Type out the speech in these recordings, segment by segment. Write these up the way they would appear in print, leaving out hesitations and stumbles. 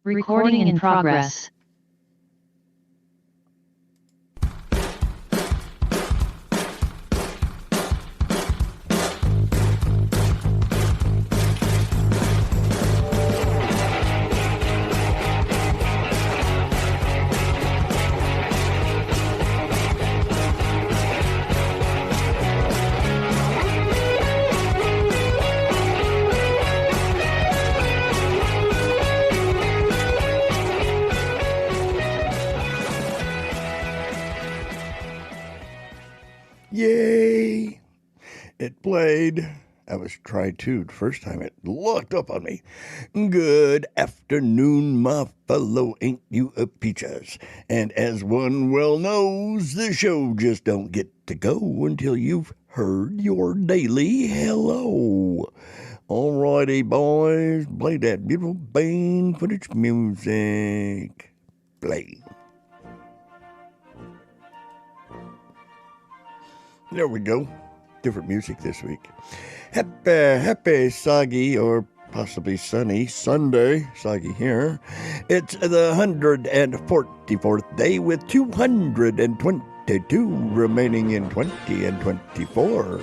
Recording in progress. Yay! It played. I was tried to the first time it locked up on me. Good afternoon, my fellow ain't you a peaches? And as one well knows, the show just don't get to go until you've heard your daily hello. Alrighty, boys, play that beautiful band footage music. Play. There we go. Different music this week. Happy soggy or possibly sunny Sunday, soggy here. It's the 144th day with 222 remaining in 20 and 24.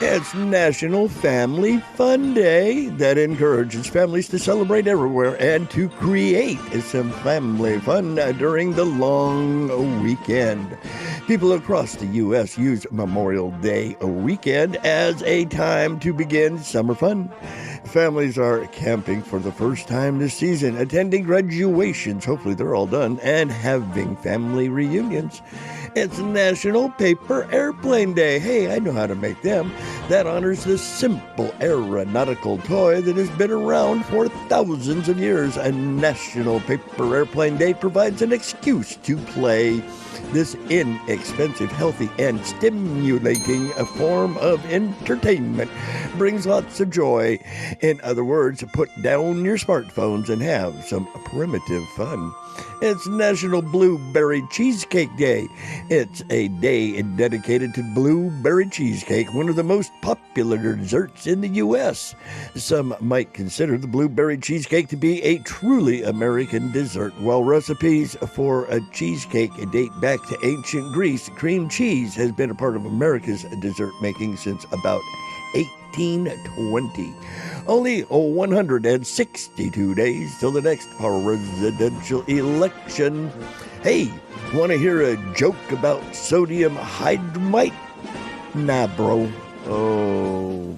It's National Family Fun Day that encourages families to celebrate everywhere and to create some family fun during the long weekend. People across the U.S. use Memorial Day weekend as a time to begin summer fun. Families are camping for the first time this season, attending graduations, hopefully they're all done, and having family reunions. It's National Paper Airplane Day. Hey, I know how to make them. That honors the simple aeronautical toy that has been around for thousands of years. A National Paper Airplane Day provides an excuse to play this inexpensive, healthy, and stimulating form of entertainment. Brings lots of joy. In other words, put down your smartphones and have some primitive fun. It's National Blueberry Cheesecake Day. It's a day dedicated to blueberry cheesecake, one of the most popular desserts in the U.S. Some might consider the blueberry cheesecake to be a truly American dessert. While recipes for a cheesecake date back to ancient Greece, cream cheese has been a part of America's dessert making since about 1820. Only 162 days till the next presidential election. Hey, want to hear a joke about sodium hydramide? Nah, bro. Oh,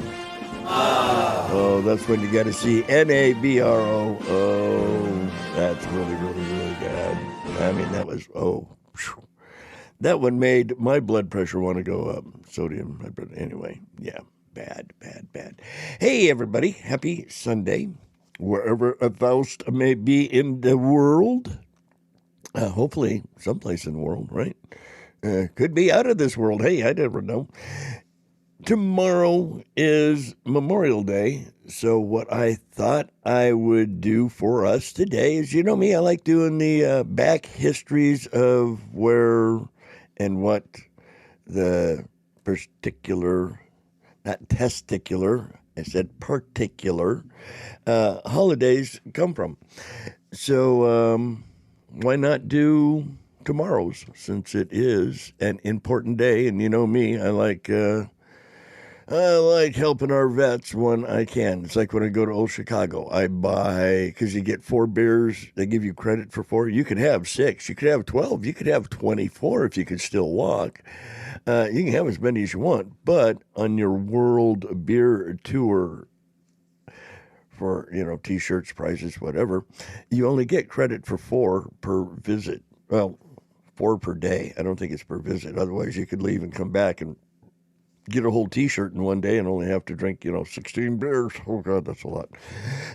that's when you got to see NABRO. Oh, that's really, really, really bad. I mean, that was, that one made my blood pressure want to go up. Sodium hydramide. Anyway, yeah. Bad. Hey, everybody. Happy Sunday. Wherever thou may be in the world. Hopefully, someplace in the world, right? Could be out of this world. Hey, I never know. Tomorrow is Memorial Day. So what I thought I would do for us today is, you know me, I like doing the back histories of where and what the particular... not testicular, I said particular, holidays come from. So why not do tomorrow's, since it is an important day? And you know me, I like helping our vets when I can. It's like when I go to Old Chicago, I buy, because you get 4 beers, they give you credit for 4. You could have 6, you could have 12, you could have 24 if you could still walk. You can have as many as you want, but on your world beer tour for, T-shirts, prizes, whatever, you only get credit for 4 per visit. Well, 4 per day. I don't think it's per visit. Otherwise, you could leave and come back and get a whole T-shirt in one day and only have to drink, 16 beers. Oh, God, that's a lot.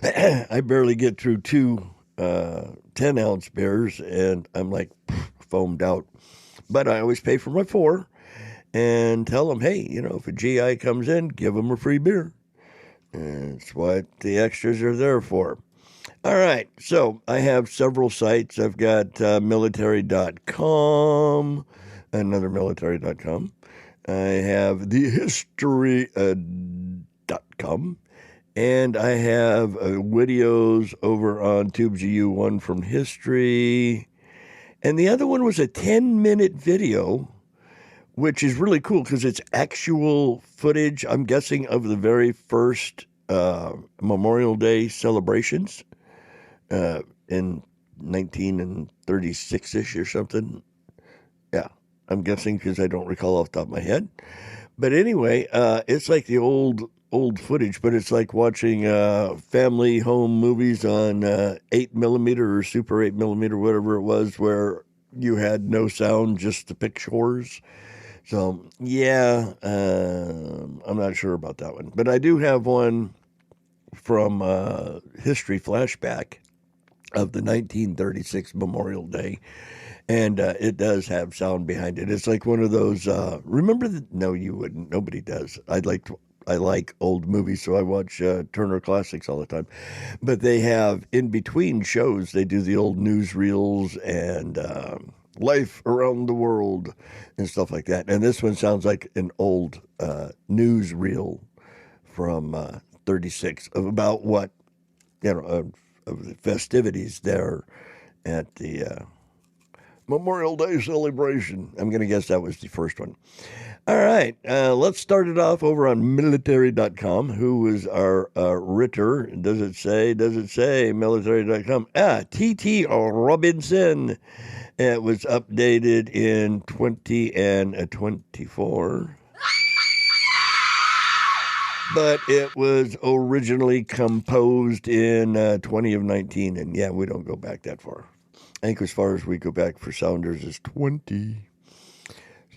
I barely get through 2 10-ounce beers, and I'm like foamed out. But I always pay for my 4. And tell them, hey, if a GI comes in, give them a free beer. That's what the extras are there for. All right, so I have several sites. I've got military.com, another military.com. I have thehistory.com, And I have videos over on TubesU, one from history. And the other one was a 10-minute video, which is really cool because it's actual footage, I'm guessing, of the very first Memorial Day celebrations in 1936-ish or something. Yeah, I'm guessing because I don't recall off the top of my head. But anyway, it's like the old footage, but it's like watching family home movies on 8mm or Super 8mm, whatever it was, where you had no sound, just the pictures. So yeah, I'm not sure about that one, but I do have one from History Flashback of the 1936 Memorial Day, and it does have sound behind it. It's like one of those. Remember the? No, you wouldn't. Nobody does. I like old movies, so I watch Turner Classics all the time. But they have in between shows, they do the old newsreels and life around the world and stuff like that. And this one sounds like an old newsreel from 36 of about what of the festivities there at the Memorial Day celebration. I'm going to guess that was the first one. All right, let's start it off over on military.com. Who is our writer? Does it say military.com? T.T. Robinson. It was updated in 2024. But it was originally composed in 20 of 19. And yeah, we don't go back that far. I think as far as we go back for Sounders is 20.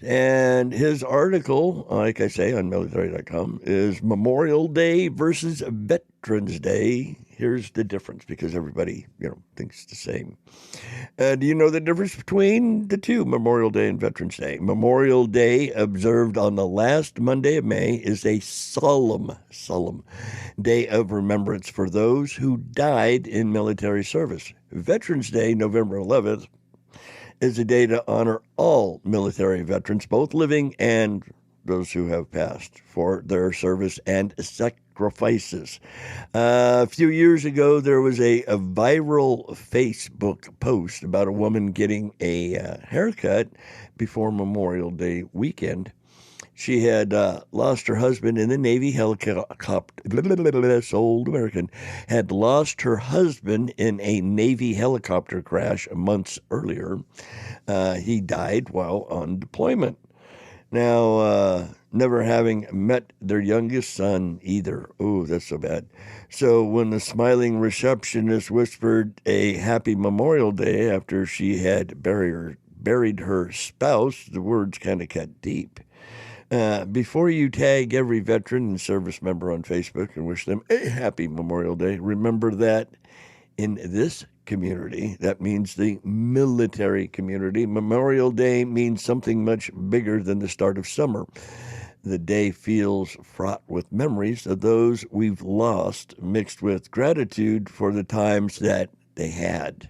And his article, like I say, on military.com is Memorial Day versus Veterans Day. Here's the difference because everybody, thinks the same. Do you know the difference between the two, Memorial Day and Veterans Day? Memorial Day, observed on the last Monday of May, is a solemn day of remembrance for those who died in military service. Veterans Day, November 11th, is a day to honor all military veterans, both living and those who have passed, for their service and sacrifices. A few years ago, there was a viral Facebook post about a woman getting a haircut before Memorial Day weekend. She had lost her husband in the Navy helicopter. Old American had lost her husband in a Navy helicopter crash months earlier. He died while on deployment. Now, never having met their youngest son either. Oh, that's so bad. So when the smiling receptionist whispered a happy Memorial Day after she had buried her spouse, the words kind of cut deep. Before you tag every veteran and service member on Facebook and wish them a happy Memorial Day, remember that in this community, that means the military community, Memorial Day means something much bigger than the start of summer. The day feels fraught with memories of those we've lost, mixed with gratitude for the times that they had.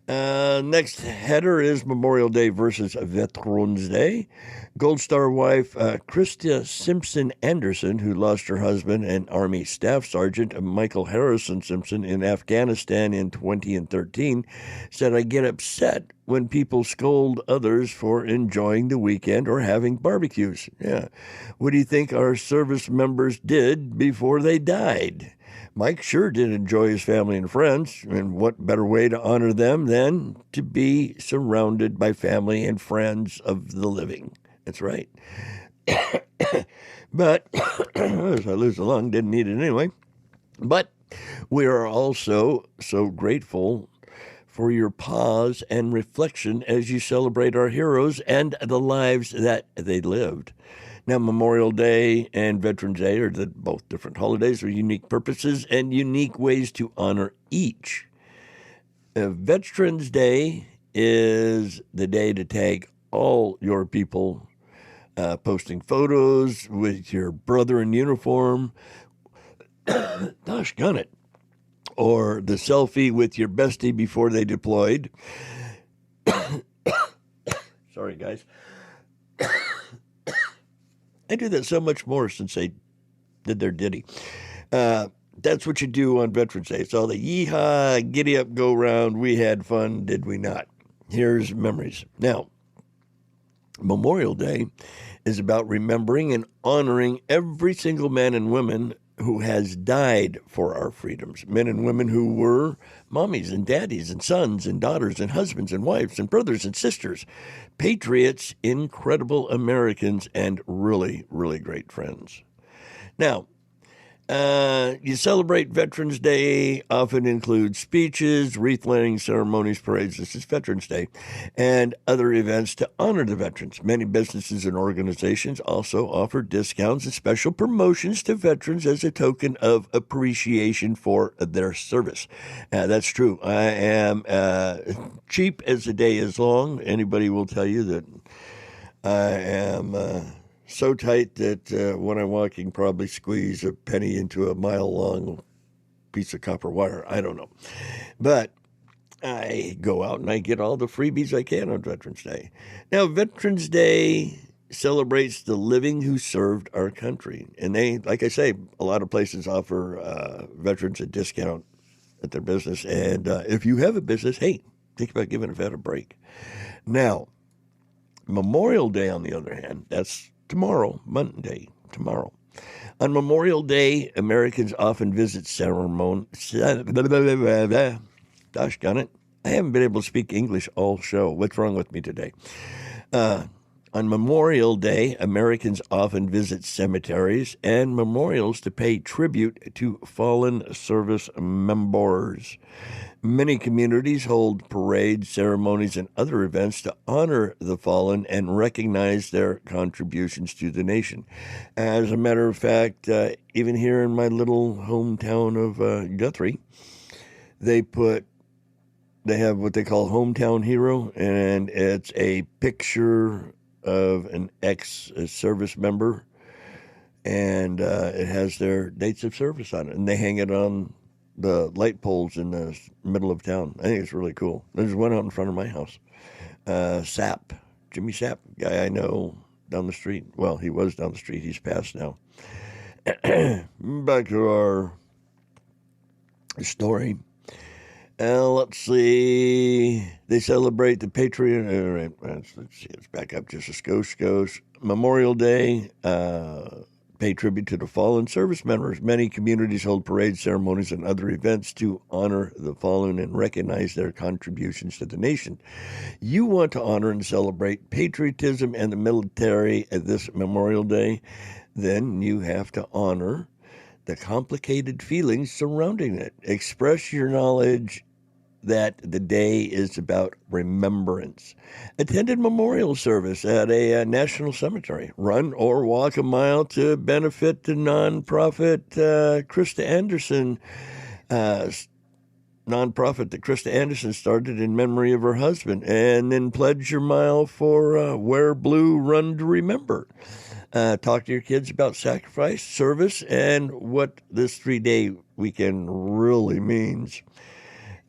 Next header is Memorial Day versus Veterans Day. Gold Star wife Christia Simpson Anderson, who lost her husband and Army Staff Sergeant Michael Harrison Simpson in Afghanistan in 2013, said, "I get upset when people scold others for enjoying the weekend or having barbecues." Yeah. What do you think our service members did before they died? Mike sure did enjoy his family and friends, and what better way to honor them than to be surrounded by family and friends of the living? That's right. But as I lose the lung, didn't need it anyway. But we are also so grateful for your pause and reflection as you celebrate our heroes and the lives that they lived. Now, Memorial Day and Veterans Day are both different holidays with unique purposes and unique ways to honor each. Veterans Day is the day to tag all your people posting photos with your brother in uniform. Gosh, gun it. Or the selfie with your bestie before they deployed. Sorry, guys. I do that so much more since they did their ditty. That's what you do on Veterans Day. It's all the yeehaw, giddy up, go round. We had fun, did we not? Here's memories. Now, Memorial Day is about remembering and honoring every single man and woman who has died for our freedoms. Men and women who were mommies and daddies and sons and daughters and husbands and wives and brothers and sisters, patriots, incredible Americans, and really, really great friends. Now, you celebrate Veterans Day, often includes speeches, wreath laying ceremonies, parades. This is Veterans Day, and other events to honor the veterans. Many businesses and organizations also offer discounts and special promotions to veterans as a token of appreciation for their service. That's true. I am cheap as the day is long. Anybody will tell you that I am so tight that when I'm walking, probably squeeze a penny into a mile-long piece of copper wire. I don't know. But I go out and I get all the freebies I can on Veterans Day. Now, Veterans Day celebrates the living who served our country. And they, like I say, a lot of places offer veterans a discount at their business. And if you have a business, hey, think about giving a vet a break. Now, Memorial Day, on the other hand, that's tomorrow, Monday, tomorrow. On Memorial Day, Americans often visit ceremonies. Gosh, gun it. I haven't been able to speak English all show. What's wrong with me today? On Memorial Day, Americans often visit cemeteries and memorials to pay tribute to fallen service members. Many communities hold parades, ceremonies, and other events to honor the fallen and recognize their contributions to the nation. As a matter of fact, even here in my little hometown of Guthrie, they have what they call Hometown Hero, and it's a picture of an ex-service member, and it has their dates of service on it, and they hang it on the light poles in the middle of town. I think it's really cool. There's one out in front of my house. Sapp, Jimmy Sapp, guy I know down the street. Well, he was down the street. He's passed now. Back to our story. Let's see. They celebrate the Patriot. Let's see. Let's back up just a skosh. Memorial Day. Pay tribute to the fallen service members. Many communities hold parades, ceremonies, and other events to honor the fallen and recognize their contributions to the nation. You want to honor and celebrate patriotism and the military at this Memorial Day, then you have to honor the complicated feelings surrounding it. Express your knowledge that the day is about remembrance. Attend a memorial service at a national cemetery. Run or walk a mile to benefit the nonprofit Krista Anderson nonprofit that Krista Anderson started in memory of her husband, and then pledge your mile for Wear Blue, Run to Remember. Talk to your kids about sacrifice, service, and what this 3-day weekend really means.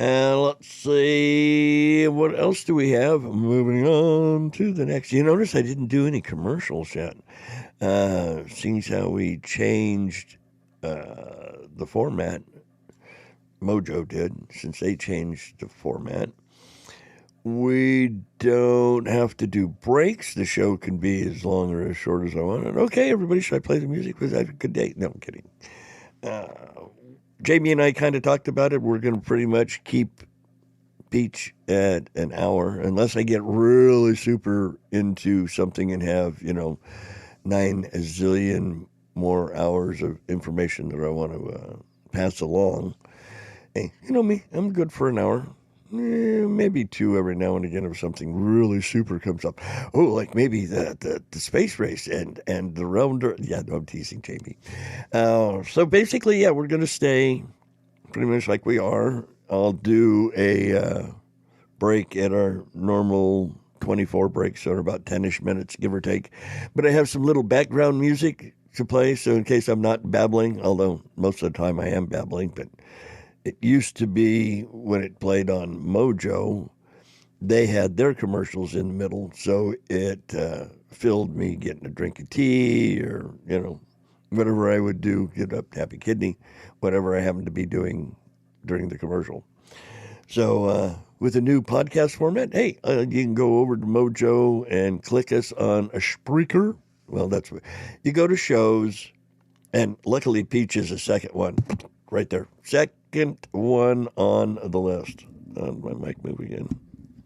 Let's see, what else do we have? Moving on to the next. You notice I didn't do any commercials yet. Seeing how we changed the format, Mojo did, since they changed the format. We don't have to do breaks. The show can be as long or as short as I want. And okay, everybody, should I play the music? Was that a good day? No, I'm kidding. Jamie and I kind of talked about it. We're going to pretty much keep Peach at an hour, unless I get really super into something and have, 9 zillion more hours of information that I want to pass along. Hey, you know me, I'm good for an hour. Maybe 2 every now and again if something really super comes up. Oh, like maybe the space race and the rounder. Yeah, no, I'm teasing Jamie. So basically, yeah, we're going to stay pretty much like we are. I'll do a break at our normal 24 breaks, so about 10-ish minutes, give or take. But I have some little background music to play, so in case I'm not babbling, although most of the time I am babbling, but it used to be when it played on Mojo, they had their commercials in the middle, so it filled me getting a drink of tea or, whatever I would do, get up Happy Kidney, whatever I happened to be doing during the commercial. So with a new podcast format, hey, you can go over to Mojo and click us on a Spreaker. Well, that's what you go to shows, and luckily Peach is the second one right there. Second one on the list. My mic move again.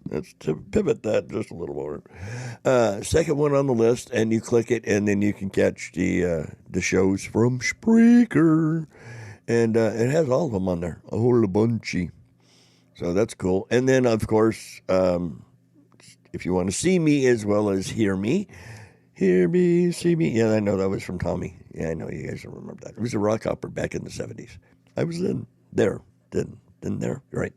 Let's pivot that just a little more. Second one on the list, and you click it, and then you can catch the shows from Spreaker. And it has all of them on there, a whole bunchy. So that's cool. And then, of course, if you want to see me as well as hear me, see me. Yeah, I know that was from Tommy. Yeah, I know you guys don't remember that. It was a rock opera back in the 70s. I was there. Right.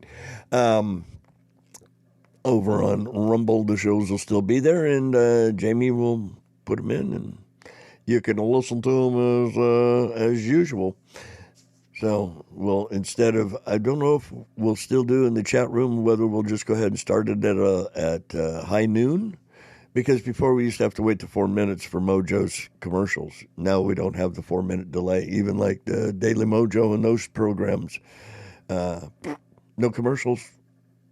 Over on Rumble, the shows will still be there, and Jamie will put them in, and you can listen to them as usual. So, well, instead of, I don't know if we'll still do in the chat room, whether we'll just go ahead and start it at high noon, because before we used to have to wait the 4 minutes for Mojo's commercials. Now we don't have the 4-minute delay, even like the Daily Mojo and those programs. No commercials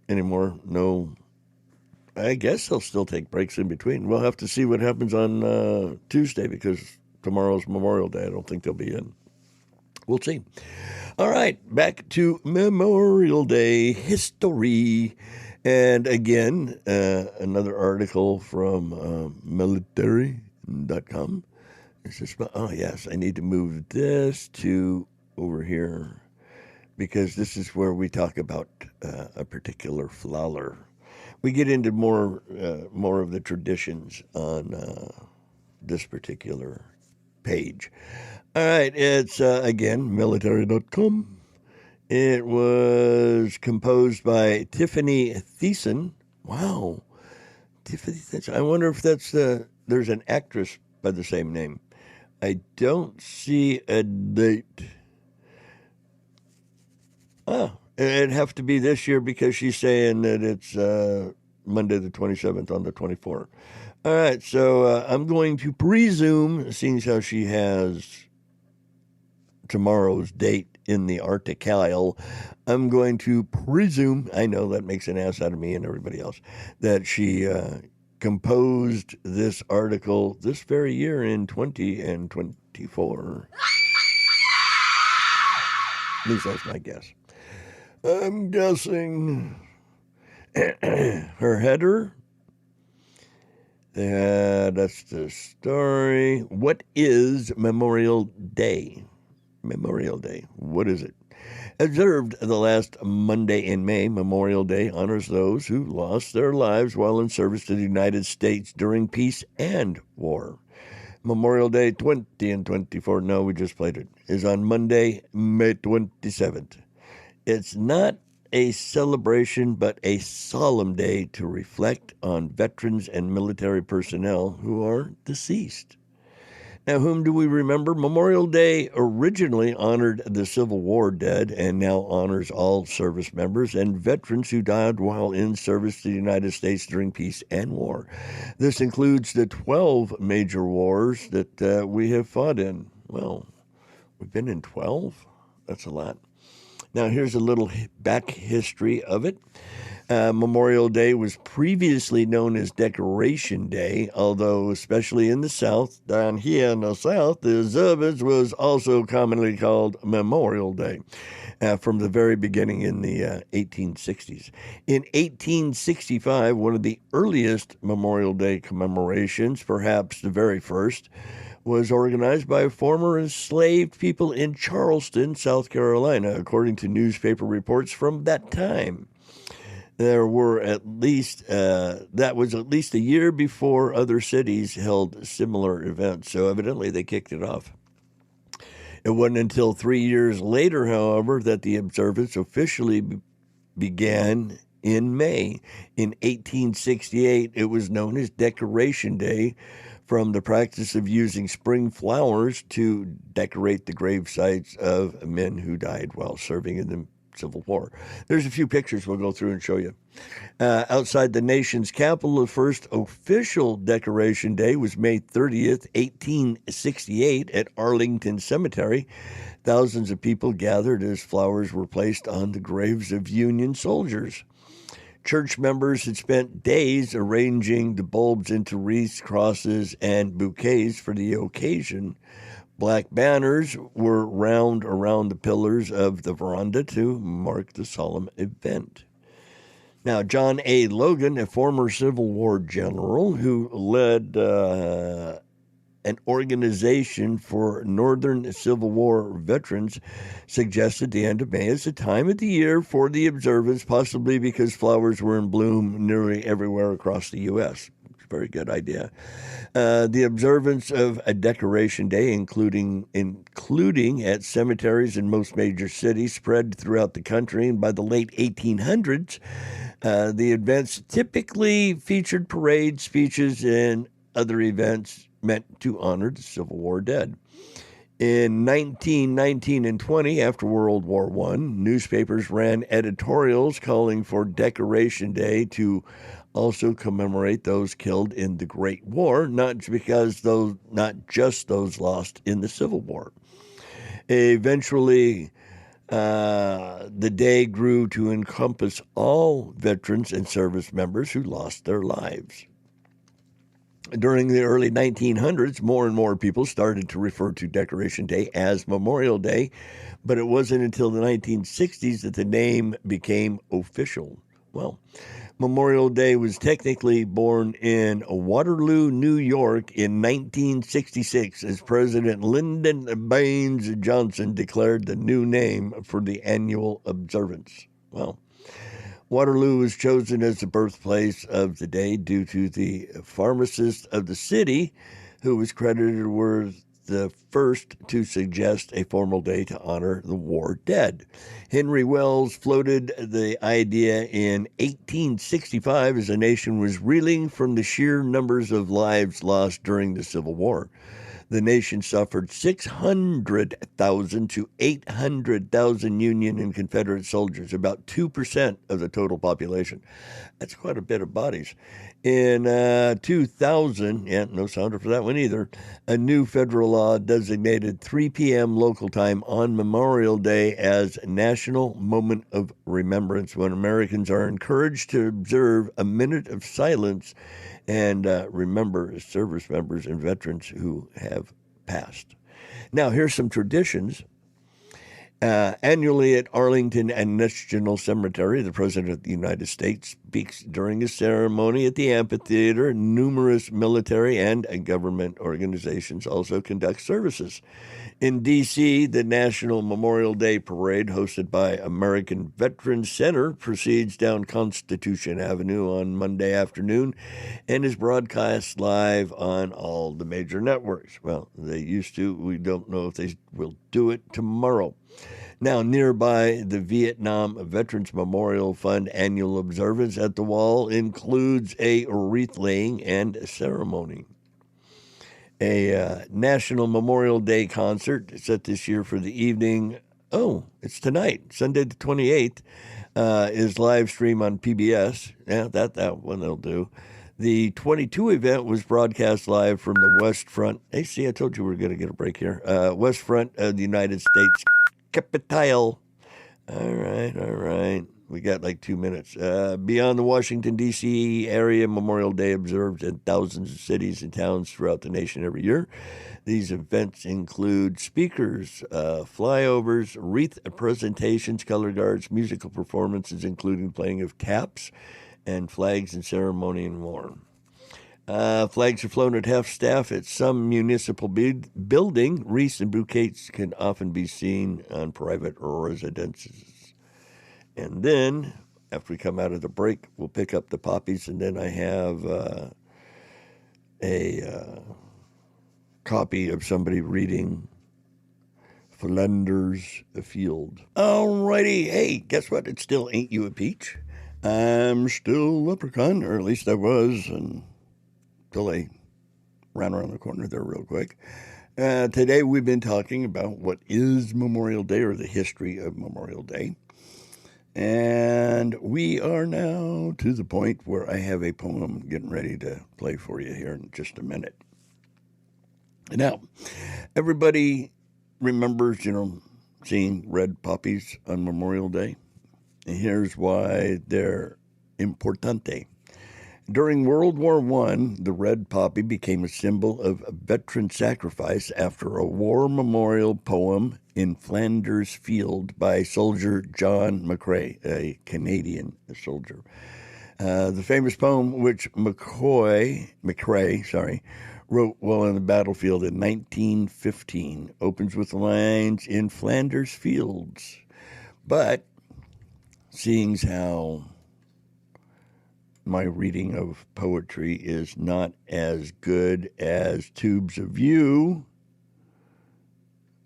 anymore. No, I guess they'll still take breaks in between. We'll have to see what happens on Tuesday, because tomorrow's Memorial Day. I don't think they'll be in. We'll see. All right, back to Memorial Day history. And again, another article from military.com. Oh, yes, I need to move this to over here, because this is where we talk about a particular flower. We get into more of the traditions on this particular page. All right, it's, again, military.com. It was composed by Tiffany Thiessen. Wow. Tiffany Thiessen. I wonder if that's, there's an actress by the same name. I don't see a date. Oh, it'd have to be this year, because she's saying that it's Monday the 27th on the 24th. All right, so I'm going to presume, seeing how she has tomorrow's date in the article, I'm going to presume, I know that makes an ass out of me and everybody else, that she composed this article this very year in 2024. At least that's my guess. I'm guessing her header. That's the story. What is Memorial Day? Memorial Day. What is it? Observed the last Monday in May, Memorial Day honors those who lost their lives while in service to the United States during peace and war. Memorial Day 20 and 24, no, we just played it, is on Monday, May 27th. It's not a celebration, but a solemn day to reflect on veterans and military personnel who are deceased. Now, whom do we remember? Memorial Day originally honored the Civil War dead and now honors all service members and veterans who died while in service to the United States during peace and war. This includes the 12 major wars that we have fought in. Well, we've been in 12? That's a lot. Now, here's a little back history of it. Memorial Day was previously known as Decoration Day, although especially in the South, down here in the South, the observance was also commonly called Memorial Day from the very beginning in the 1860s. In 1865, one of the earliest Memorial Day commemorations, perhaps the very first, was organized by former enslaved people in Charleston, South Carolina, according to newspaper reports from that time. There were that was at least a year before other cities held similar events, so evidently they kicked it off. It wasn't until 3 years later, however, that the observance officially began in May. In 1868, it was known as Decoration Day, from the practice of using spring flowers to decorate the grave sites of men who died while serving in the Civil War. There's a few pictures we'll go through and show you. Outside the nation's capital, the first official Decoration Day was May 30th, 1868, at Arlington Cemetery. Thousands of people gathered as flowers were placed on the graves of Union soldiers. Church members had spent days arranging the bulbs into wreaths, crosses, and bouquets for the occasion. Black banners were wound around the pillars of the veranda to mark the solemn event. Now, John A. Logan, a former Civil War general who led an organization for Northern Civil War veterans, suggested the end of May as a time of the year for the observance, possibly because flowers were in bloom nearly everywhere across the U.S. Very good idea. The observance of a Decoration Day, including at cemeteries in most major cities, spread throughout the country, and by the late 1800s, the events typically featured parades, speeches, and other events meant to honor the Civil War dead. In 1919 and 20, after World War I, newspapers ran editorials calling for Decoration Day to also commemorate those killed in the Great War, not just those lost in the Civil War. Eventually, the day grew to encompass all veterans and service members who lost their lives. During the early 1900s, more and more people started to refer to Decoration Day as Memorial Day, but it wasn't until the 1960s that the name became official. Well, Memorial Day was technically born in Waterloo, New York in 1966 as President Lyndon Baines Johnson declared the new name for the annual observance. Well, Waterloo was chosen as the birthplace of the day due to the pharmacist of the city, who was credited with the first to suggest a formal day to honor the war dead. Henry Wells floated the idea in 1865 as the nation was reeling from the sheer numbers of lives lost during the Civil War. The nation suffered 600,000 to 800,000 Union and Confederate soldiers, about 2% of the total population. That's quite a bit of bodies. In 2000, no sounder for that one either, a new federal law designated 3 p.m. local time on Memorial Day as National Moment of Remembrance, when Americans are encouraged to observe a minute of silence and remember service members and veterans who have passed. Now, here's some traditions. Annually at Arlington National Cemetery, the President of the United States speaks during a ceremony at the amphitheater. Numerous military and government organizations also conduct services. In D.C., the National Memorial Day Parade, hosted by American Veterans Center, proceeds down Constitution Avenue on Monday afternoon and is broadcast live on all the major networks. Well, they used to. We don't know if they will do it tomorrow. Now, nearby, the Vietnam Veterans Memorial Fund annual observance at the wall includes a wreath laying and ceremony. A National Memorial Day concert set this year for the evening. Oh, it's tonight, Sunday the 28th, is live stream on PBS. Yeah, that one will do. The 22 event was broadcast live from the West Front. Hey, see, I told you we were going to get a break here. West Front of the United States Capitol. All right. We got like 2 minutes. Beyond the Washington, D.C. area, Memorial Day observed in thousands of cities and towns throughout the nation every year. These events include speakers, flyovers, wreath presentations, color guards, musical performances, including playing of taps, and flags and ceremony and more. Flags are flown at half staff at some municipal building. Wreaths and bouquets can often be seen on private residences. And then, after we come out of the break, we'll pick up the poppies, and then I have a copy of somebody reading Flanders Field. Alrighty, hey, guess what? It still ain't you a peach. I'm still leprechaun, or at least I was, until I ran around the corner there real quick. Today we've been talking about what is Memorial Day, or the history of Memorial Day. And we are now to the point where I have a poem getting ready to play for you here in just a minute. Now, everybody remembers, seeing red poppies on Memorial Day. And here's why they're importante. During World War I, the red poppy became a symbol of veteran sacrifice after a war memorial poem in Flanders Field by soldier John McCrae, a Canadian soldier. The famous poem, which McCrae wrote while on the battlefield in 1915, opens with the lines, "In Flanders Fields." But seeing how my reading of poetry is not as good as Tubes of You.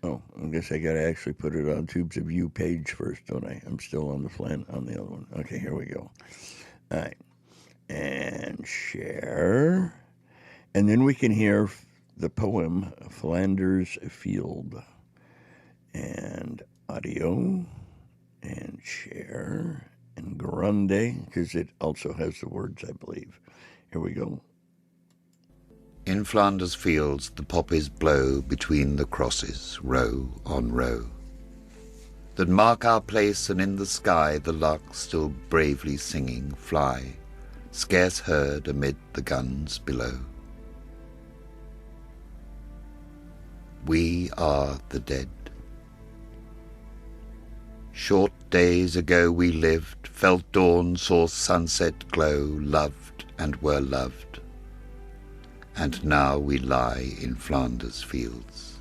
Oh, I guess I got to actually put it on Tubes of You page first, don't I? I'm still on the other one. Okay, here we go. All right. And share. And then we can hear the poem Flanders Field. And audio. And share. And grande, because it also has the words, I believe. Here we go. In Flanders fields the poppies blow between the crosses, row on row, that mark our place, and in the sky the larks still bravely singing fly, scarce heard amid the guns below. We are the dead. Short days ago we lived, felt dawn, saw sunset glow, loved and were loved. And now we lie in Flanders fields.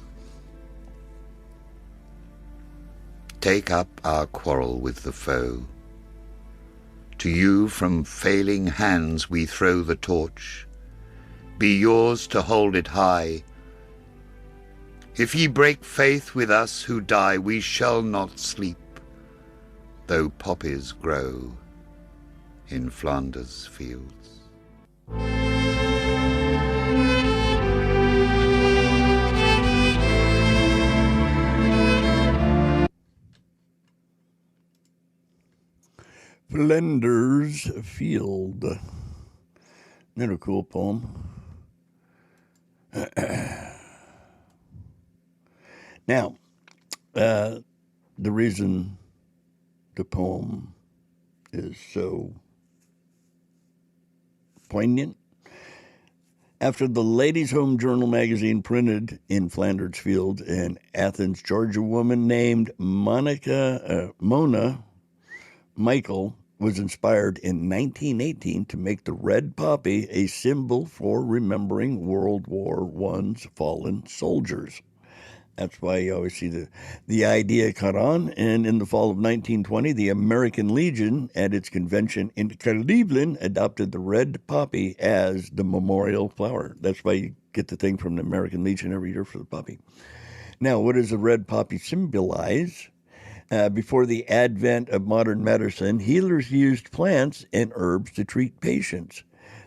Take up our quarrel with the foe. To you from failing hands we throw the torch. Be yours to hold it high. If ye break faith with us who die, we shall not sleep, though poppies grow in Flanders fields. Flanders Field. Isn't that a cool poem? Now, the reason the poem is so poignant, after the Ladies' Home Journal magazine printed in Flanders Field in Athens, Georgia, a woman named Mona Michael was inspired in 1918 to make the red poppy a symbol for remembering World War I's fallen soldiers. That's why you always see the idea caught on. And in the fall of 1920, the American Legion, at its convention in Cleveland, adopted the red poppy as the memorial flower. That's why you get the thing from the American Legion every year for the poppy. Now, what does the red poppy symbolize? Before the advent of modern medicine, healers used plants and herbs to treat patients.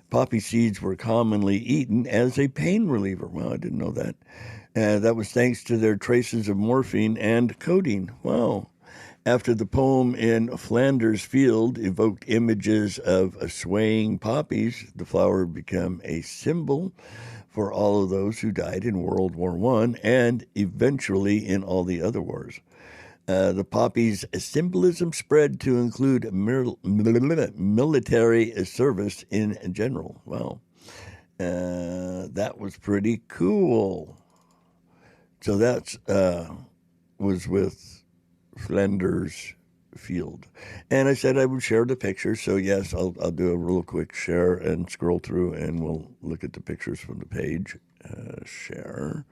Poppy seeds were commonly eaten as a pain reliever. Well, I didn't know that. That was thanks to their traces of morphine and codeine. Wow. After the poem in Flanders Field evoked images of swaying poppies, the flower became a symbol for all of those who died in World War I and eventually in all the other wars. The poppy's symbolism spread to include military service in general. Wow. That was pretty cool. So that was with Flanders Field. And I said I would share the pictures. So, yes, I'll do a real quick share and scroll through, and we'll look at the pictures from the page. Share.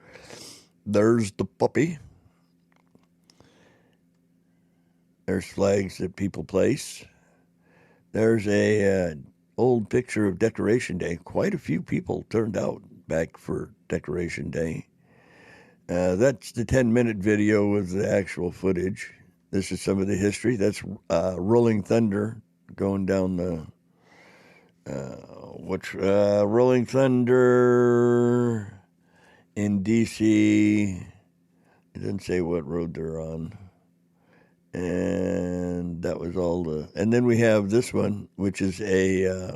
There's the puppy. There's flags that people place. There's a old picture of Decoration Day. Quite a few people turned out back for Decoration Day. That's the 10-minute video with the actual footage. This is some of the history. That's Rolling Thunder going down the Rolling Thunder in D.C. It didn't say what road they're on. And that was all the. And then we have this one, which is a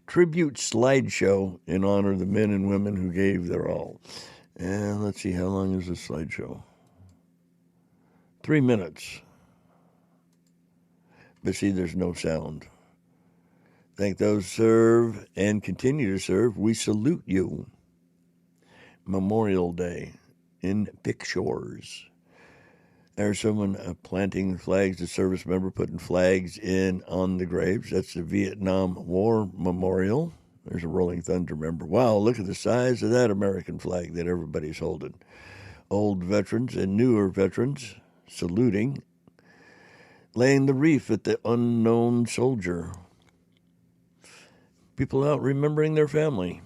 tribute slideshow in honor of the men and women who gave their all. And let's see, how long is this slideshow? 3 minutes. But see, there's no sound. Thank those serve and continue to serve. We salute you. Memorial Day in pictures. There's someone planting flags, a service member putting flags in on the graves. That's the Vietnam War Memorial. There's a Rolling Thunder member. Wow, look at the size of that American flag that everybody's holding. Old veterans and newer veterans saluting, laying the wreath at the unknown soldier. People out remembering their family.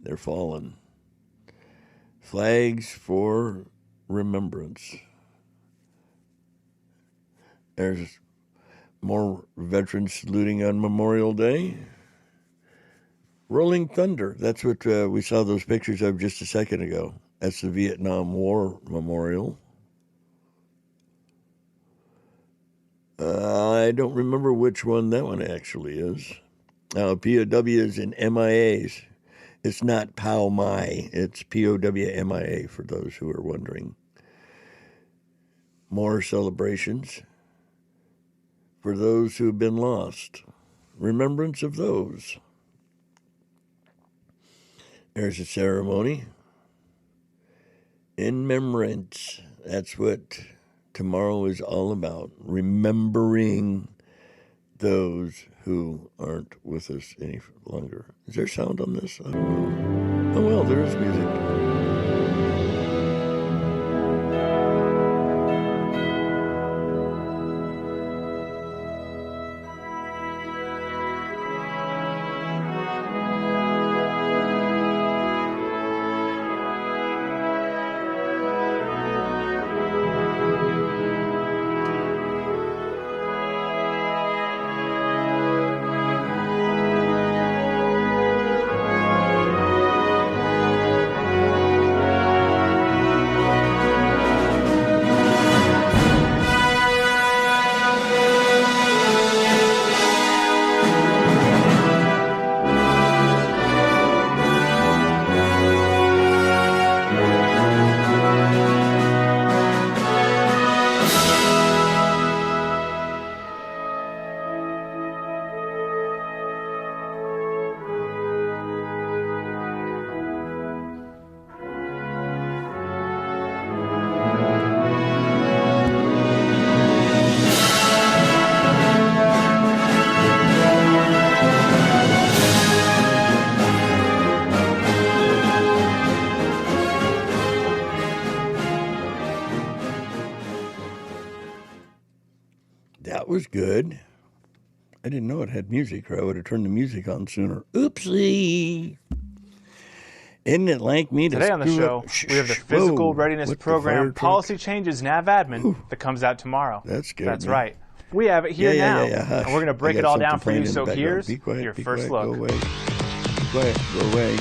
They're fallen. Flags for remembrance. There's more veterans saluting on Memorial Day. Rolling Thunder. That's what we saw those pictures of just a second ago. That's the Vietnam War Memorial. I don't remember which one that one actually is. POWs and MIAs. It's not POW MI. It's POWMIA for those who are wondering. More celebrations for those who have been lost. Remembrance of those. There's a ceremony. In remembrance. That's what tomorrow is all about. Remembering those who aren't with us any longer. Is there sound on this? I don't know. Oh, well, there is music. That was good. I didn't know it had music, or I would have turned the music on sooner. Oopsie. Isn't it like me to Today on the show, we have the Physical Readiness Program Policy Changes NAV Admin that comes out tomorrow. That's good. That's man. right. We have it here now. Hush. And we're going to break I it got all down something for you. playing in So the background. here's Be quiet, your be first quiet, look. Go away. Be quiet. Go away.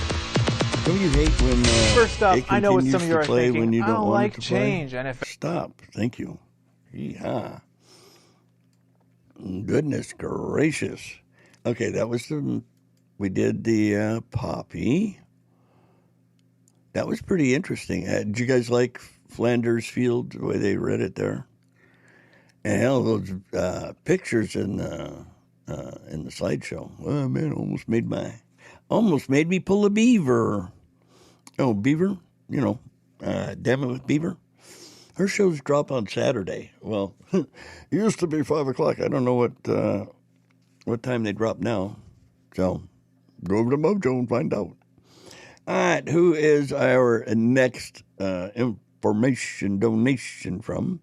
Don't you hate when First up, it I know what continues some of you to are play thinking. when you I don't don't want like it to play? change. And if Stop. Thank you. Yeehaw. Goodness gracious. Okay, that was we did the Poppy. That was pretty interesting. Did you guys like Flanders Field, the way they read it there? And hell, those pictures in the slideshow. Oh man, almost made me pull a beaver. Oh, beaver? You know, damn it with beaver. Her shows drop on Saturday. Well, it used to be 5 o'clock. I don't know what time they drop now. So go over to Mojo and find out. All right, who is our next information donation from?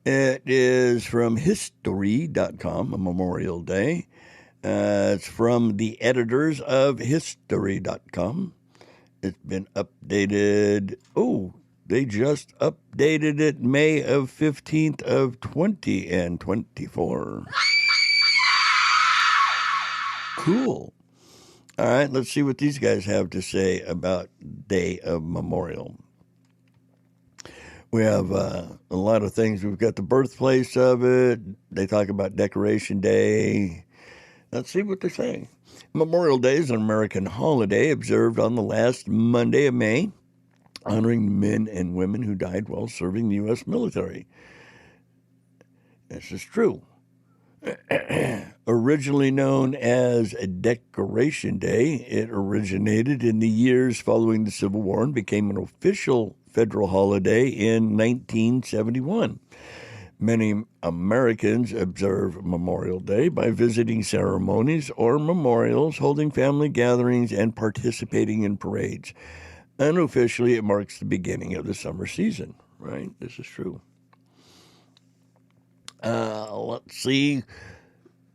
It is from History.com, a Memorial Day. It's from the editors of History.com. It's been updated. Oh, they just updated it May of 15th of 20 and 24. Cool. All right, let's see what these guys have to say about Day of Memorial. We have a lot of things. We've got the birthplace of it. They talk about Decoration Day. Let's see what they're saying. Memorial Day is an American holiday observed on the last Monday of May, honoring the men and women who died while serving the U.S. military. This is true. Originally known as Decoration Day, it originated in the years following the Civil War and became an official federal holiday in 1971. Many Americans observe Memorial Day by visiting ceremonies or memorials, holding family gatherings, and participating in parades. Unofficially, it marks the beginning of the summer season, right? This is true. Let's see.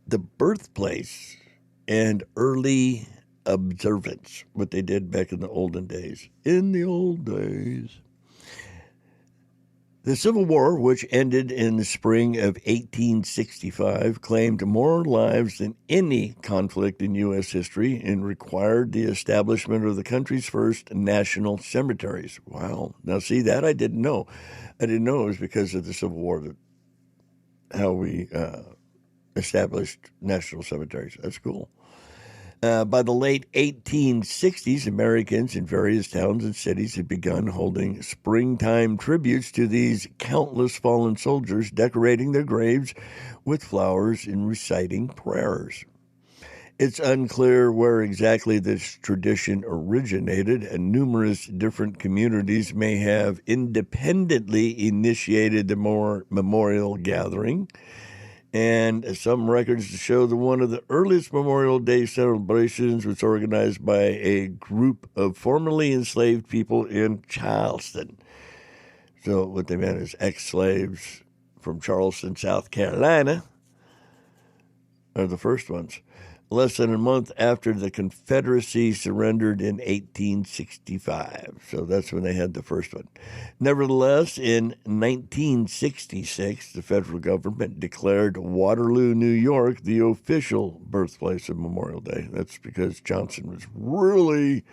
The birthplace and early observance, what they did back in the olden days. In the old days. The Civil War, which ended in the spring of 1865, claimed more lives than any conflict in U.S. history and required the establishment of the country's first national cemeteries. Wow. Now, see, that I didn't know. I didn't know it was because of the Civil War that how we established national cemeteries. That's cool. By the late 1860s, Americans in various towns and cities had begun holding springtime tributes to these countless fallen soldiers, decorating their graves with flowers and reciting prayers. It's unclear where exactly this tradition originated, and numerous different communities may have independently initiated the memorial gathering. And some records show that one of the earliest Memorial Day celebrations was organized by a group of formerly enslaved people in Charleston. So what they meant is ex-slaves from Charleston, South Carolina, are the first ones. Less than a month after the Confederacy surrendered in 1865. So that's when they had the first one. Nevertheless, in 1966, the federal government declared Waterloo, New York, the official birthplace of Memorial Day. That's because Johnson was really,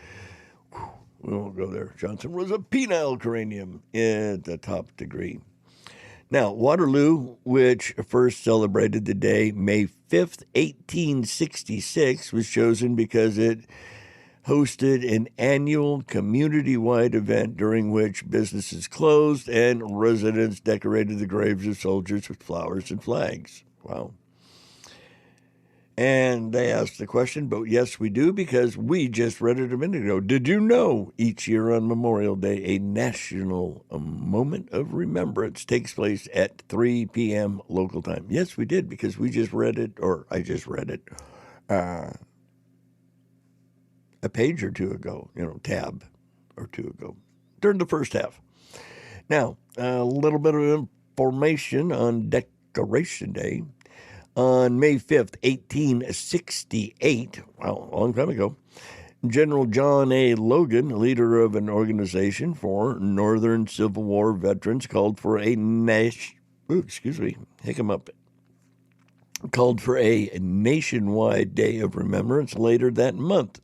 we won't go there. Johnson was a penile cranium in the top degree. Now, Waterloo, which first celebrated the day May 5th, 1866, was chosen because it hosted an annual community-wide event during which businesses closed and residents decorated the graves of soldiers with flowers and flags. Wow. And they asked the question, but yes, we do, because we just read it a minute ago. Did you know each year on Memorial Day, a national moment of remembrance takes place at 3 p.m. local time? Yes, we did, because we just read it, or I just read it a page or two ago, tab or two ago, during the first half. Now, a little bit of information on Decoration Day. On May 5th, 1868, wow, a long time ago, General John A. Logan, leader of an organization for Northern Civil War veterans, called for a nationwide day of remembrance later that month.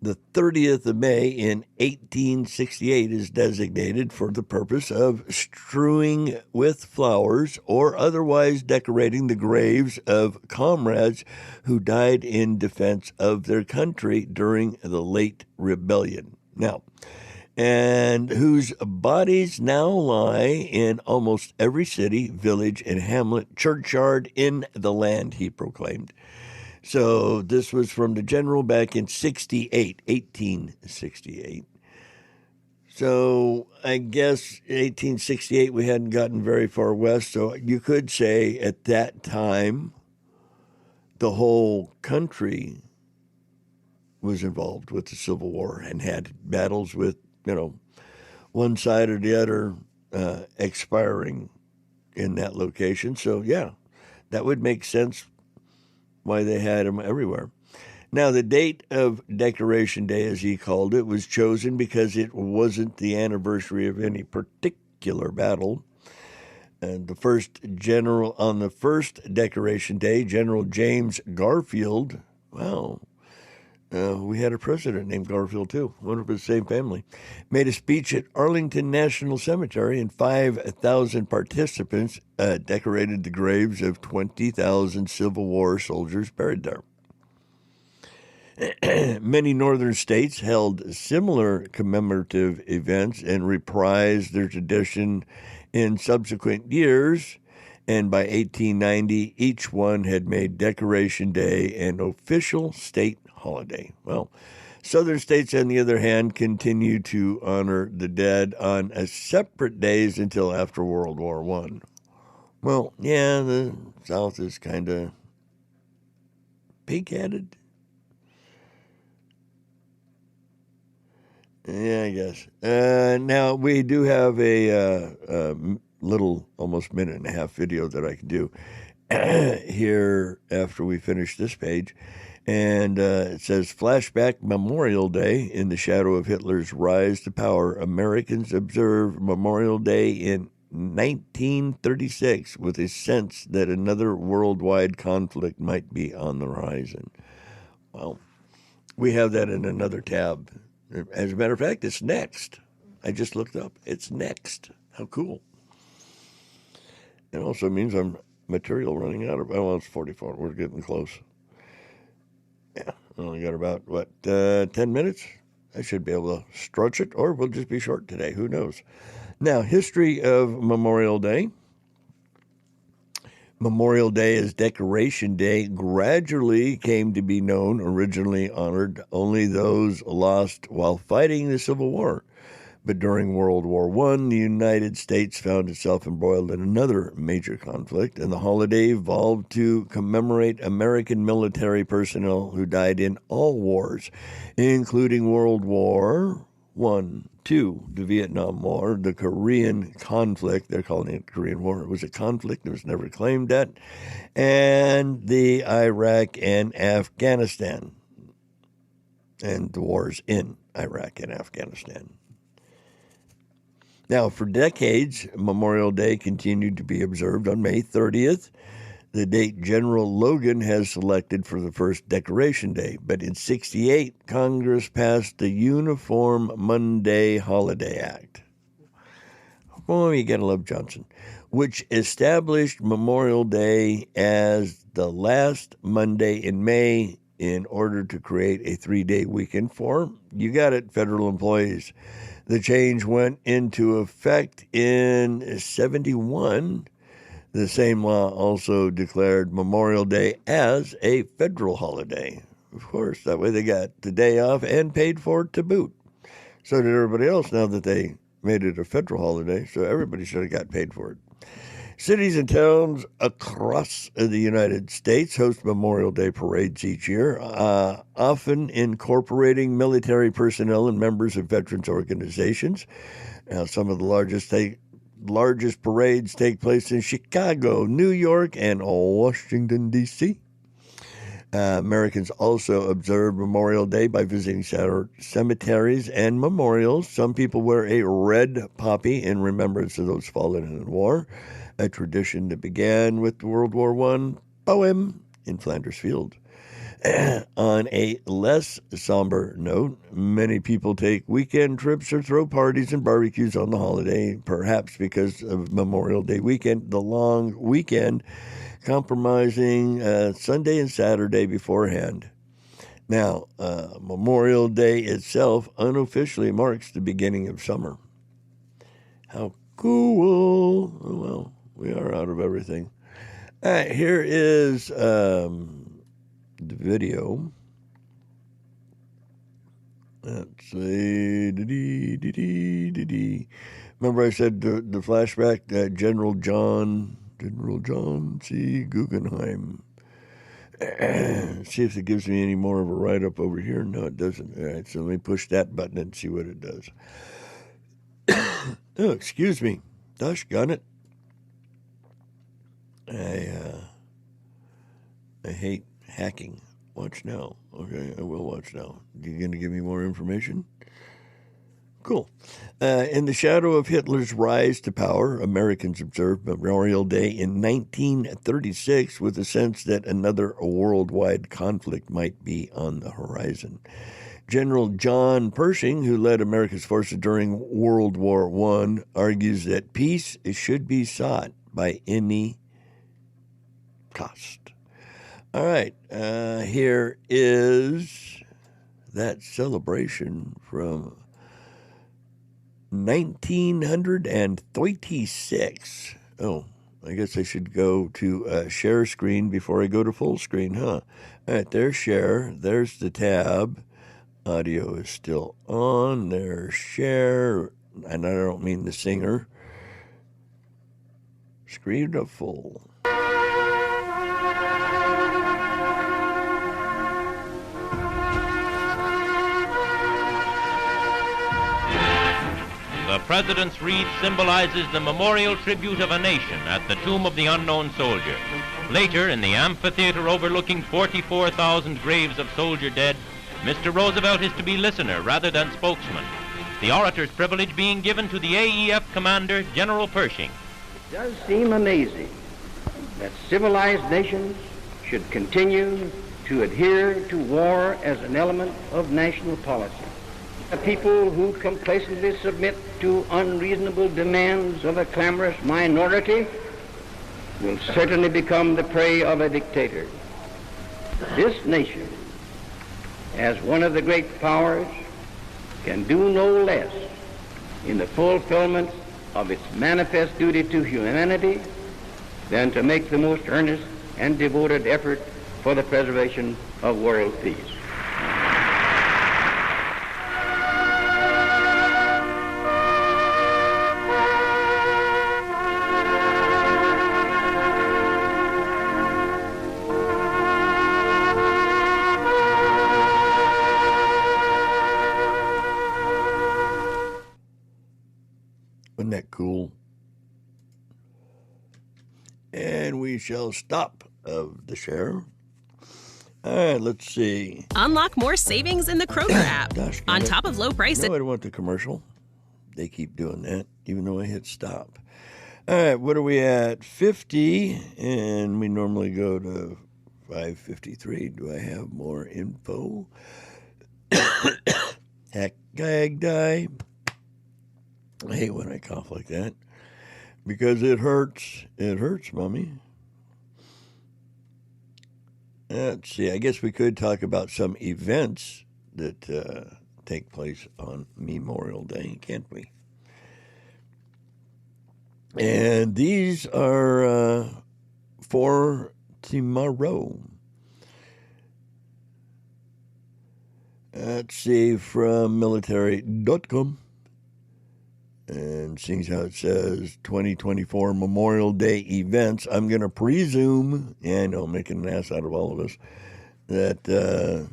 The 30th of May in 1868 is designated for the purpose of strewing with flowers or otherwise decorating the graves of comrades who died in defense of their country during the late rebellion. Now, and whose bodies now lie in almost every city, village, and hamlet, churchyard in the land, he proclaimed. So this was from the general back in 1868. So I guess 1868 we hadn't gotten very far west. So you could say at that time the whole country was involved with the Civil War and had battles with, one side or the other expiring in that location. So yeah, that would make sense why they had them everywhere. Now, the date of Decoration Day, as he called it, was chosen because it wasn't the anniversary of any particular battle. And on the first Decoration Day, General James Garfield, we had a president named Garfield, too. One of the same family. Made a speech at Arlington National Cemetery, and 5,000 participants decorated the graves of 20,000 Civil War soldiers buried there. Many northern states held similar commemorative events and reprised their tradition in subsequent years. And by 1890, each one had made Decoration Day an official state holiday. Well, southern states, on the other hand, continue to honor the dead on separate days until after World War I. Well, yeah, the South is kind of pig-headed. Yeah, I guess. Now, we do have a little, almost minute and a half video that I can do here after we finish this page. And it says, Flashback Memorial Day. In the shadow of Hitler's rise to power, Americans observe Memorial Day in 1936 with a sense that another worldwide conflict might be on the horizon. Well, we have that in another tab. As a matter of fact, it's next. I just looked up. It's next. How cool. It also means I'm material running out of, well, it's 44. We're getting close. Yeah, I only got about, 10 minutes? I should be able to stretch it, or we'll just be short today. Who knows? Now, history of Memorial Day. Memorial Day as Decoration Day gradually came to be known, originally honored only those lost while fighting the Civil War. But during World War I, the United States found itself embroiled in another major conflict, and the holiday evolved to commemorate American military personnel who died in all wars, including World War I, II, the Vietnam War, the Korean conflict. They're calling it the Korean War. It was a conflict. It was never claimed that. And the Iraq and Afghanistan, and the wars in Iraq and Afghanistan. Now, for decades, Memorial Day continued to be observed on May 30th, the date General Logan has selected for the first Decoration Day. But in '68, Congress passed the Uniform Monday Holiday Act. Oh, you gotta love Johnson, which established Memorial Day as the last Monday in May in order to create a 3-day weekend for, you got it, federal employees. The change went into effect in '71. The same law also declared Memorial Day as a federal holiday. Of course, that way they got the day off and paid for it to boot. So did everybody else now that they made it a federal holiday, so everybody should have got paid for it. Cities and towns across the United States host Memorial Day parades each year, often incorporating military personnel and members of veterans organizations. Now, some of the largest parades take place in Chicago, New York, and Washington, D.C. Americans also observe Memorial Day by visiting cemeteries and memorials. Some people wear a red poppy in remembrance of those fallen in the war, a tradition that began with the World War I poem in Flanders Field. On a less somber note, many people take weekend trips or throw parties and barbecues on the holiday, perhaps because of Memorial Day weekend, the long weekend, compromising Sunday and Saturday beforehand. Now, Memorial Day itself unofficially marks the beginning of summer. How cool. Well, we are out of everything. All right, here is the video. Let's see. Remember I said the flashback, General John C. Guggenheim. See if it gives me any more of a write-up over here. No, it doesn't. All right, so let me push that button and see what it does. Oh, excuse me. Gosh, gun it. I hate hacking. Watch now. Okay, I will watch now. You going to give me more information? Cool. In the shadow of Hitler's rise to power, Americans observed Memorial Day in 1936 with a sense that another worldwide conflict might be on the horizon. General John Pershing, who led America's forces during World War I, argues that peace should be sought by any cost. All right, here is that celebration from 1936. Oh, I guess I should go to share screen before I go to full screen, huh? All right, there's share. There's the tab. Audio is still on. There's share. And I don't mean the singer. Screen to full. The President's wreath symbolizes the memorial tribute of a nation at the tomb of the unknown soldier. Later, in the amphitheater overlooking 44,000 graves of soldier dead, Mr. Roosevelt is to be listener rather than spokesman, the orator's privilege being given to the AEF commander, General Pershing. It does seem amazing that civilized nations should continue to adhere to war as an element of national policy. The people who complacently submit to unreasonable demands of a clamorous minority will certainly become the prey of a dictator. This nation, as one of the great powers, can do no less in the fulfillment of its manifest duty to humanity than to make the most earnest and devoted effort for the preservation of world peace. Isn't that cool? And we shall stop of the share. All right, let's see. Unlock more savings in the Kroger app. Gosh, on top of low prices. No, I don't want the commercial. They keep doing that, even though I hit stop. All right, what are we at? 50, and we normally go to 5:53. Do I have more info? Heck, die. I hate when I cough like that because it hurts. It hurts, Mommy. Let's see. I guess we could talk about some events that take place on Memorial Day, can't we? And these are for tomorrow. Let's see, from military.com. And seeing how it says 2024 Memorial Day events, I'm going to presume, yeah, I know, I'm making an ass out of all of us, that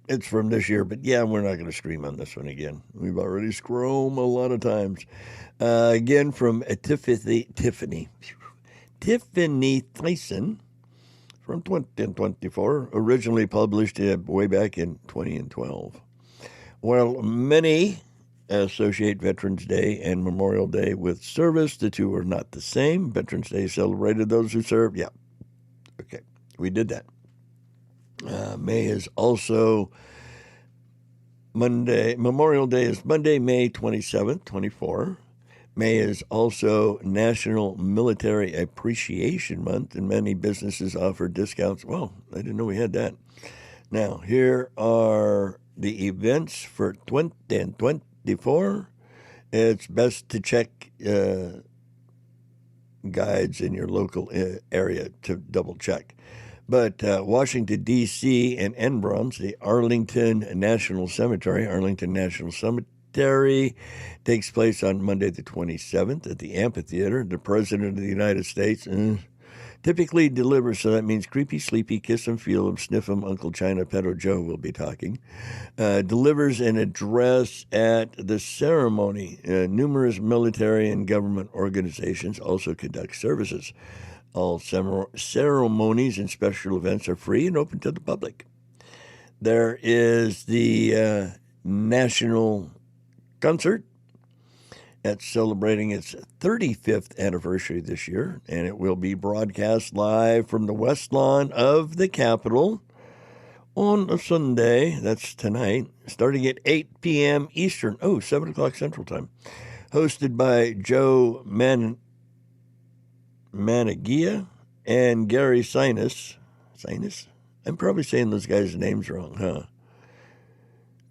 it's from this year. But yeah, we're not going to scream on this one again. We've already scrolled a lot of times. Again, from Tiffany Thyssen from 2024, originally published way back in 2012. While many associate Veterans Day and Memorial Day with service, the two are not the same. Veterans Day celebrated those who served. Yeah. Okay. We did that. May is also Monday. Memorial Day is Monday, May 27th, 24. May is also National Military Appreciation Month, and many businesses offer discounts. Well, I didn't know we had that. Now, here are the events for 2024. It's best to check guides in your local area to double check. But Washington, D.C. and Enbron's, the Arlington National Cemetery. Arlington National Cemetery takes place on Monday the 27th at the amphitheater. The President of the United States typically delivers, so that means creepy, sleepy, kiss him, feel him, sniff him, Uncle China, Pedo Joe will be talking, delivers an address at the ceremony. Numerous military and government organizations also conduct services. All ceremonies and special events are free and open to the public. There is the national concert. That's celebrating its 35th anniversary this year, and it will be broadcast live from the West Lawn of the Capitol on a Sunday. That's tonight, starting at 8 p.m. Eastern. 7 o'clock Central Time. Hosted by Joe Managia and Gary Sinus. Sinus? I'm probably saying those guys' names wrong, huh?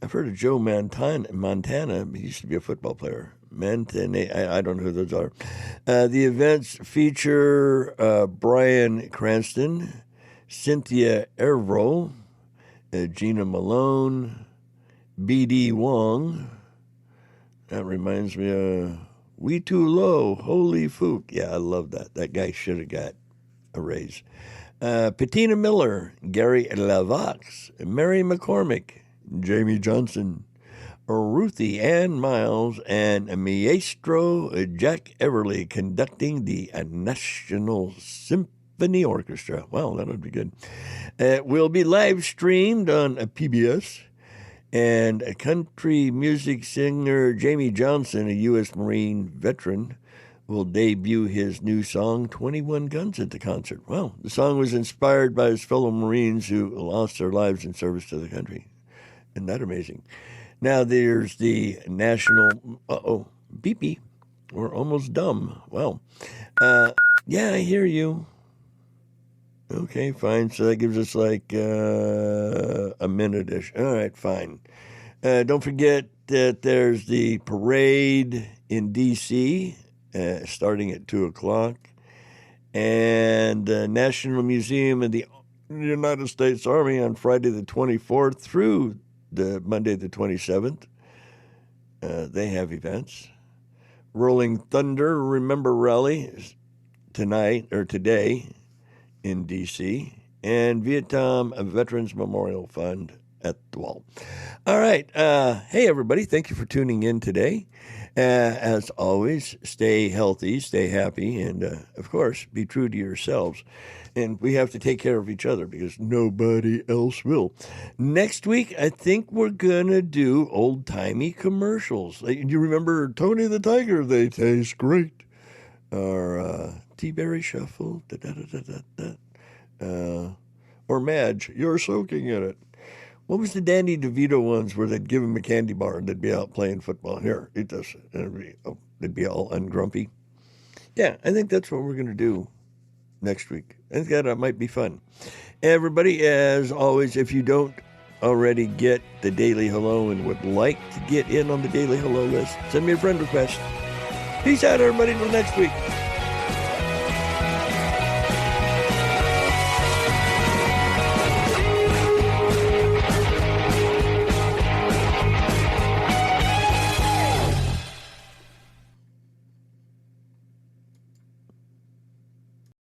I've heard of Joe Montana. He used to be a football player. I don't know who those are. The events feature Brian Cranston, Cynthia Erivo, Gina Malone, B.D. Wong. That reminds me of We Too Low, Holy Fook. Yeah, I love that. That guy should have got a raise. Patina Miller, Gary Lavox, Mary McCormick, Jamie Johnson, Ruthie Ann Miles, and Maestro Jack Everly conducting the National Symphony Orchestra. Wow, that would be good. It will be live streamed on PBS, and a country music singer Jamie Johnson, a U.S. Marine veteran, will debut his new song, 21 Guns, at the concert. Well, the song was inspired by his fellow Marines who lost their lives in service to the country. Isn't that amazing? Now there's the national, beepy, we're almost dumb. Well, yeah, I hear you. Okay, fine. So that gives us like a minute-ish. All right, fine. Don't forget that there's the parade in D.C., starting at 2 o'clock, and the National Museum of the United States Army on Friday the 24th through the Monday the 27th. They have events. Rolling Thunder Remember Rally tonight or today in D.C., and Vietnam Veterans Memorial Fund at the Wall. All right. Hey, everybody. Thank you for tuning in today. As always, stay healthy, stay happy, and, of course, be true to yourselves. And we have to take care of each other because nobody else will. Next week, I think we're going to do old-timey commercials. You remember Tony the Tiger? They taste great. Or Tea-Berry Shuffle. Or Madge, you're soaking in it. What was the Danny DeVito ones where they'd give him a candy bar and they'd be out playing football? Here, eat this. And they'd be all ungrumpy. Yeah, I think that's what we're going to do next week. I think that might be fun. Everybody, as always, if you don't already get the Daily Hello and would like to get in on the Daily Hello list, send me a friend request. Peace out, everybody. Until next week.